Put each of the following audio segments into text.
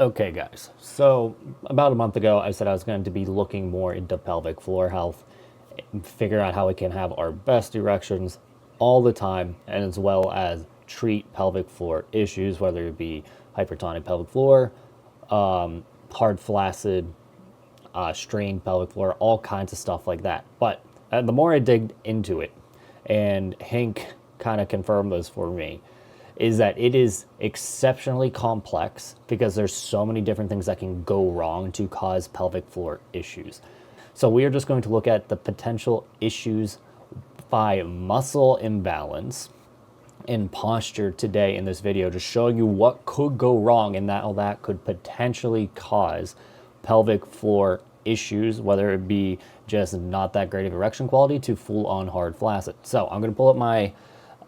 Okay, guys, so about a month ago, I said I was going to be looking more into pelvic floor health, figure out how we can have our best erections all the time, and as well as treat pelvic floor issues, whether it be hypertonic pelvic floor, hard flaccid, strained pelvic floor, all kinds of stuff like that. But the more I digged into it, and Hank kind of confirmed this for me, is that it is exceptionally complex because there's so many different things that can go wrong to cause pelvic floor issues. So we are just going to look at the potential issues by muscle imbalance and posture today in this video, just showing you what could go wrong and how that could potentially cause pelvic floor issues, whether it be just not that great of erection quality to full on hard flaccid. So I'm going to pull up my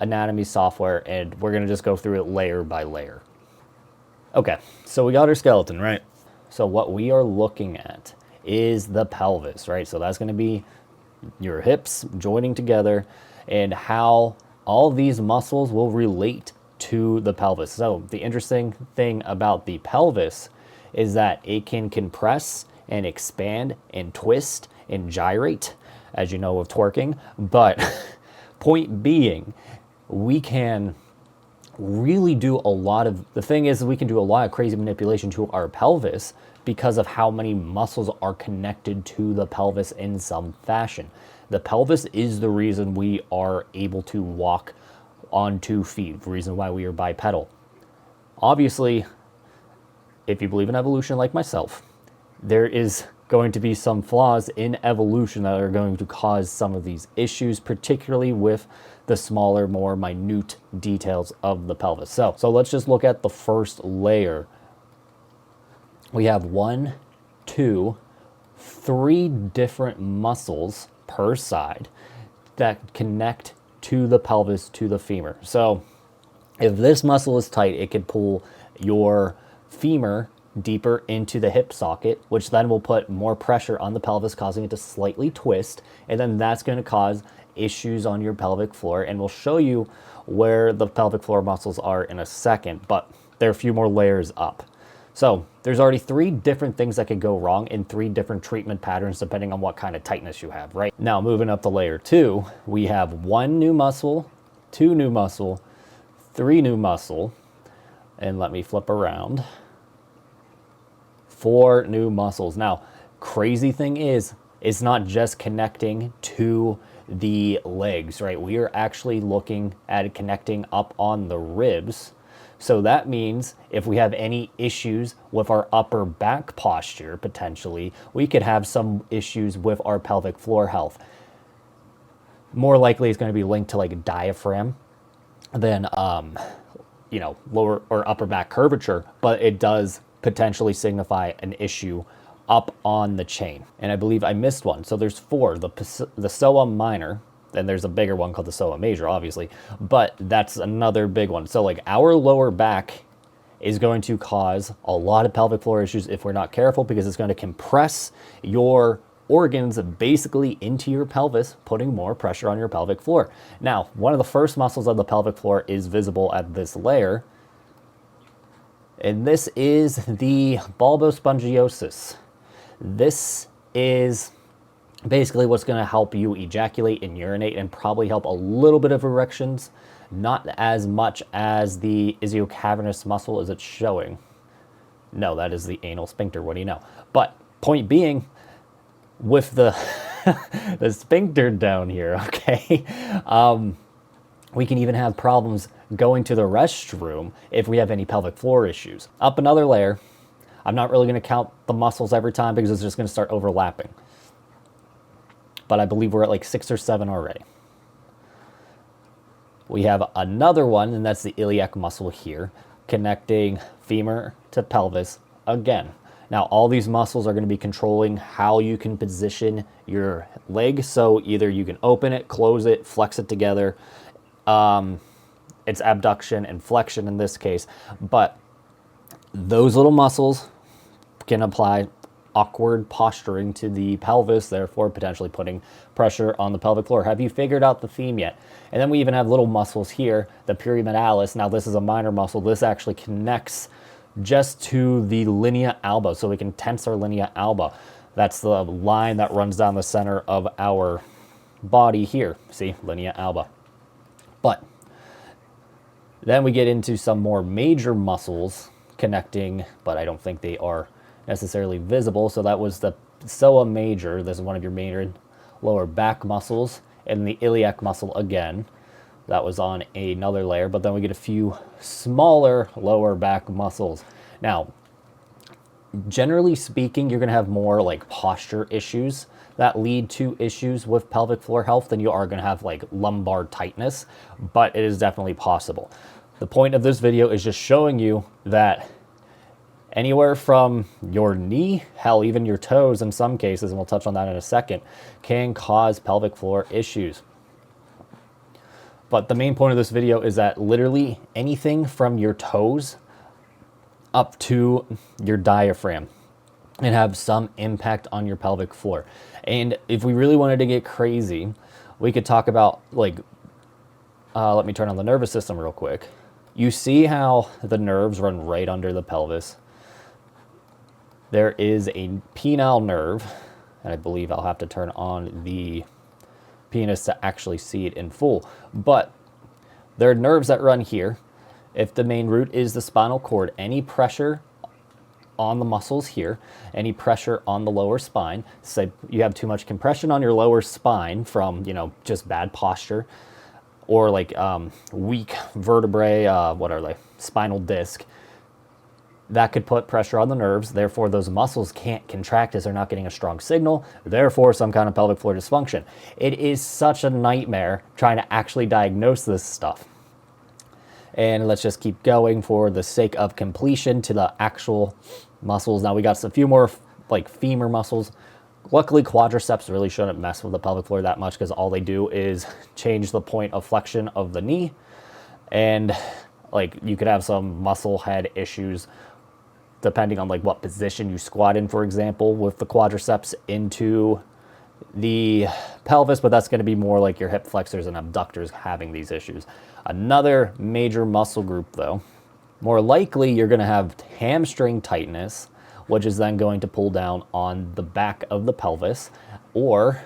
anatomy software and we're going to just go through it layer by layer. Okay, so we got our skeleton, right? So what we are looking at is the pelvis, right? So that's going to be your hips joining together and how all these muscles will relate to the pelvis. So the interesting thing about the pelvis is that it can compress and expand and twist and gyrate, as you know, with twerking. But point being, we can really do a lot of, the thing is we can do a lot of crazy manipulation to our pelvis because of how many muscles are connected to the pelvis in some fashion. The pelvis is the reason we are able to walk on 2 feet, the reason why we are bipedal. Obviously, if you believe in evolution like myself, there is going to be some flaws in evolution that are going to cause some of these issues, particularly with the smaller, more minute details of the pelvis. So let's just look at the first layer. We have 1, 2, 3 different muscles per side that connect to the pelvis, to the femur. So if this muscle is tight, it could pull your femur deeper into the hip socket, which then will put more pressure on the pelvis, causing it to slightly twist. And then that's going to cause issues on your pelvic floor. And we'll show you where the pelvic floor muscles are in a second, but there are a few more layers up. So there's already 3 different things that could go wrong in 3 different treatment patterns, depending on what kind of tightness you have, right? Now, moving up to layer 2, we have 1 new muscle, 2 new muscle, 3 new muscle, and let me flip around. 4 new muscles. Now, crazy thing is, it's not just connecting to the legs, right? We are actually looking at connecting up on the ribs. So that means if we have any issues with our upper back posture, potentially, we could have some issues with our pelvic floor health. More likely it's going to be linked to like diaphragm than, lower or upper back curvature, but it does potentially signify an issue up on the chain. And I believe I missed one. So there's 4, the psoa minor, and there's a bigger one called the psoa major, obviously, but that's another big one. So like our lower back is going to cause a lot of pelvic floor issues if we're not careful, because it's going to compress your organs basically into your pelvis, putting more pressure on your pelvic floor. Now, one of the first muscles of the pelvic floor is visible at this layer, and this is the bulbospongiosus. This is basically what's going to help you ejaculate and urinate and probably help a little bit of erections, not as much as the ischiocavernous muscle as it's showing. No, that is the anal sphincter. What do you know? But point being, with the the sphincter down here, okay, we can even have problems going to the restroom if we have any pelvic floor issues. Up another layer. I'm not really going to count the muscles every time because it's just going to start overlapping. But I believe we're at like 6 or 7 already. We have another one, and that's the iliac muscle here, connecting femur to pelvis again. Now, all these muscles are going to be controlling how you can position your leg. So either you can open it, close it, flex it together. It's abduction and flexion in this case. But those little muscles can apply awkward posturing to the pelvis, therefore potentially putting pressure on the pelvic floor. Have you figured out the theme yet? And then we even have little muscles here, the perimetalis. Now this is a minor muscle. This actually connects just to the linea alba, so we can tense our linea alba. That's the line that runs down the center of our body here. See, linea alba. But then we get into some more major muscles connecting, but I don't think they are necessarily visible. So that was the psoa major. This is one of your major lower back muscles, and the iliac muscle again. That was on another layer, but then we get a few smaller lower back muscles. Now, generally speaking, you're going to have more like posture issues that lead to issues with pelvic floor health than you are going to have like lumbar tightness, but it is definitely possible. The point of this video is just showing you that anywhere from your knee, hell, even your toes in some cases, and we'll touch on that in a second, can cause pelvic floor issues. But the main point of this video is that literally anything from your toes up to your diaphragm and have some impact on your pelvic floor. And if we really wanted to get crazy, we could talk about like, let me turn on the nervous system real quick. You see how the nerves run right under the pelvis. There is a penile nerve, and I believe I'll have to turn on the penis to actually see it in full. But there are nerves that run here. If the main root is the spinal cord, any pressure on the muscles here, any pressure on the lower spine, say you have too much compression on your lower spine from, you know, just bad posture, or like weak vertebrae, what are they, spinal disc, that could put pressure on the nerves. Therefore, those muscles can't contract as they're not getting a strong signal. Therefore, some kind of pelvic floor dysfunction. It is such a nightmare trying to actually diagnose this stuff. And let's just keep going for the sake of completion to the actual muscles. Now we got a few more like femur muscles. Luckily, quadriceps really shouldn't mess with the pelvic floor that much because all they do is change the point of flexion of the knee. And like you could have some muscle head issues depending on like what position you squat in, for example, with the quadriceps into the pelvis, but that's going to be more like your hip flexors and abductors having these issues. Another major muscle group though, more likely you're going to have hamstring tightness, which is then going to pull down on the back of the pelvis. Or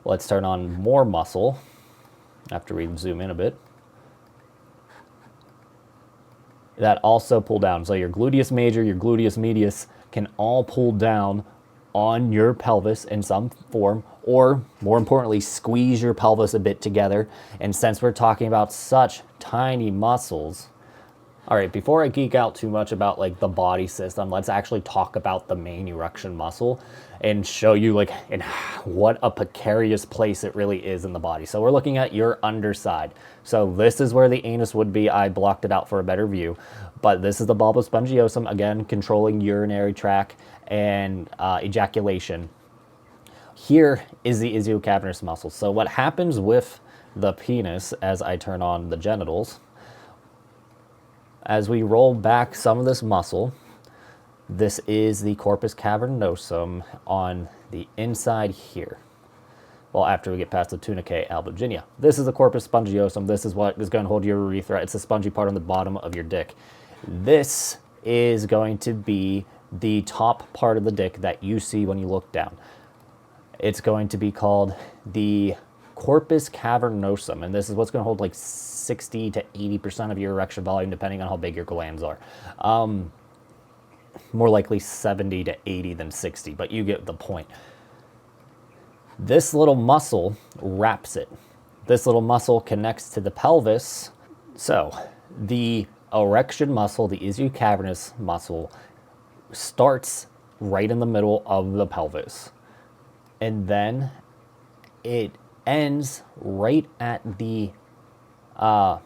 let's turn on more muscle after we zoom in a bit. That also pull down. So your gluteus major, your gluteus medius can all pull down on your pelvis in some form, or more importantly, squeeze your pelvis a bit together. And since we're talking about such tiny muscles, all right, before I geek out too much about like the body system, let's actually talk about the main erection muscle and show you like in what a precarious place it really is in the body. So we're looking at your underside. So this is where the anus would be. I blocked it out for a better view, but this is the bulbous spongiosum, again, controlling urinary tract and ejaculation. Here is the iliocavernous muscle. So what happens with the penis as I turn on the genitals, as we roll back some of this muscle, this is the corpus cavernosum on the inside here. Well, after we get past the tunica albuginea. This is the corpus spongiosum. This is what is going to hold your urethra. It's the spongy part on the bottom of your dick. This is going to be the top part of the dick that you see when you look down. It's going to be called the corpus cavernosum, and this is what's going to hold like 60 to 80% of your erection volume, depending on how big your glands are. More likely 70 to 80 than 60, but you get the point. This little muscle wraps it. This little muscle connects to the pelvis. So the erection muscle, the iliocavernous muscle, starts right in the middle of the pelvis. And then it ends right at the, I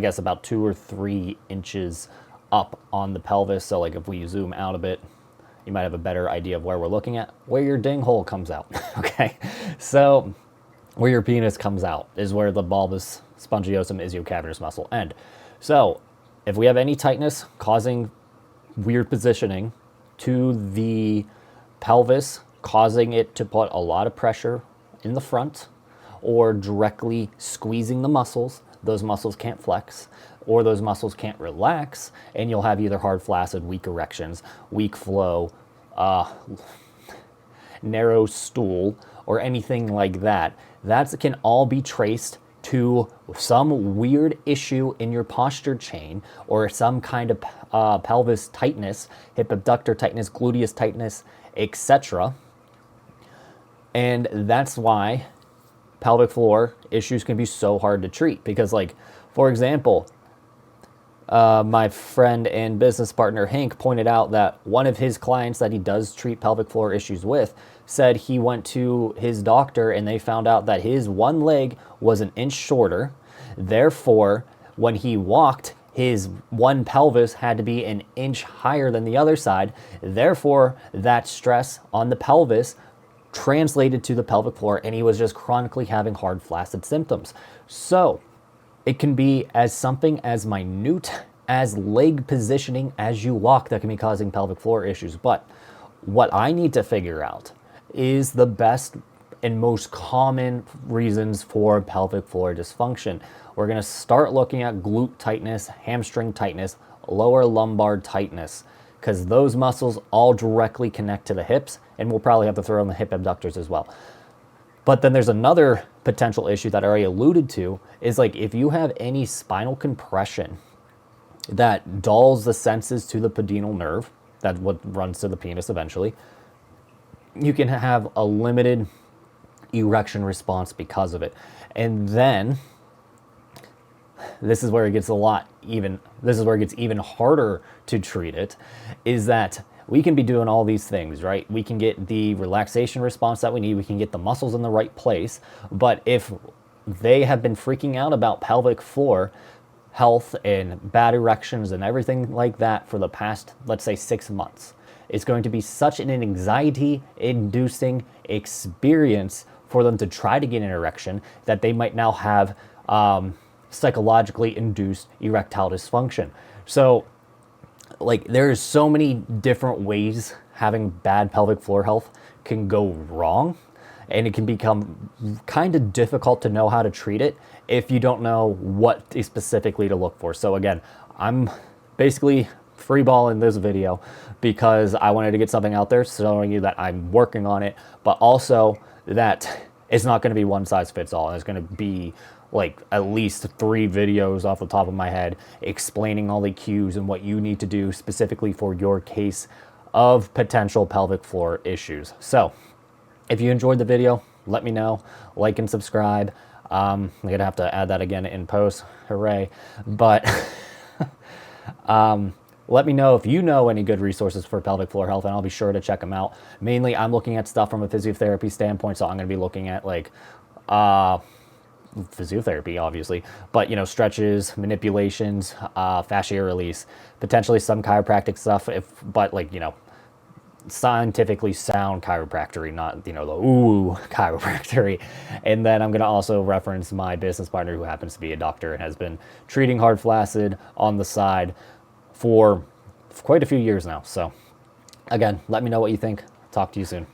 guess about 2 or 3 inches up on the pelvis. So like if we zoom out a bit, you might have a better idea of where we're looking at, where your ding hole comes out. Okay, so where your penis comes out is where the bulbous spongiosum iliocavernous muscle end. So if we have any tightness causing weird positioning to the pelvis, causing it to put a lot of pressure in the front, or directly squeezing the muscles, those muscles can't flex or those muscles can't relax, and you'll have either hard, flaccid, weak erections, weak flow, narrow stool, or anything like that. That can all be traced to some weird issue in your posture chain or some kind of pelvis tightness, hip abductor tightness, gluteus tightness, etc. And that's why pelvic floor issues can be so hard to treat because, like, for example, my friend and business partner Hank pointed out that one of his clients that he does treat pelvic floor issues with said he went to his doctor and they found out that his one leg was an inch shorter. Therefore, when he walked, his one pelvis had to be an inch higher than the other side. Therefore, that stress on the pelvis translated to the pelvic floor, and he was just chronically having hard, flaccid symptoms. So it can be as something as minute as leg positioning as you walk that can be causing pelvic floor issues. But what I need to figure out is the best and most common reasons for pelvic floor dysfunction. We're going to start looking at glute tightness, hamstring tightness, lower lumbar tightness, because those muscles all directly connect to the hips, and we'll probably have to throw in the hip abductors as well. But then there's another potential issue that I already alluded to, is like if you have any spinal compression that dulls the senses to the pedial nerve, that's what runs to the penis eventually, you can have a limited erection response because of it. And then this is where it gets even harder to treat it, is that we can be doing all these things, right? We can get the relaxation response that we need. We can get the muscles in the right place. But if they have been freaking out about pelvic floor health and bad erections and everything like that for the past, let's say, 6 months, it's going to be such an anxiety-inducing experience for them to try to get an erection that they might now have psychologically induced erectile dysfunction. So, like, there's so many different ways having bad pelvic floor health can go wrong, and it can become kind of difficult to know how to treat it if you don't know what specifically to look for. So again, I'm basically freeballing this video because I wanted to get something out there showing you that I'm working on it, but also that it's not going to be one size fits all. It's going to be like at least 3 videos off the top of my head explaining all the cues and what you need to do specifically for your case of potential pelvic floor issues. So if you enjoyed the video, let me know, like and subscribe. I'm gonna have to add that again in post, hooray. But let me know if you know any good resources for pelvic floor health, and I'll be sure to check them out. Mainly, I'm looking at stuff from a physiotherapy standpoint, so I'm gonna be looking at like physiotherapy, obviously, but you know, stretches, manipulations, fascia release, potentially some chiropractic stuff, but like, you know, scientifically sound chiropractic, not, you know, the ooh chiropractic. And then I'm going to also reference my business partner who happens to be a doctor and has been treating hard flaccid on the side for quite a few years now. So again, let me know what you think. Talk to you soon.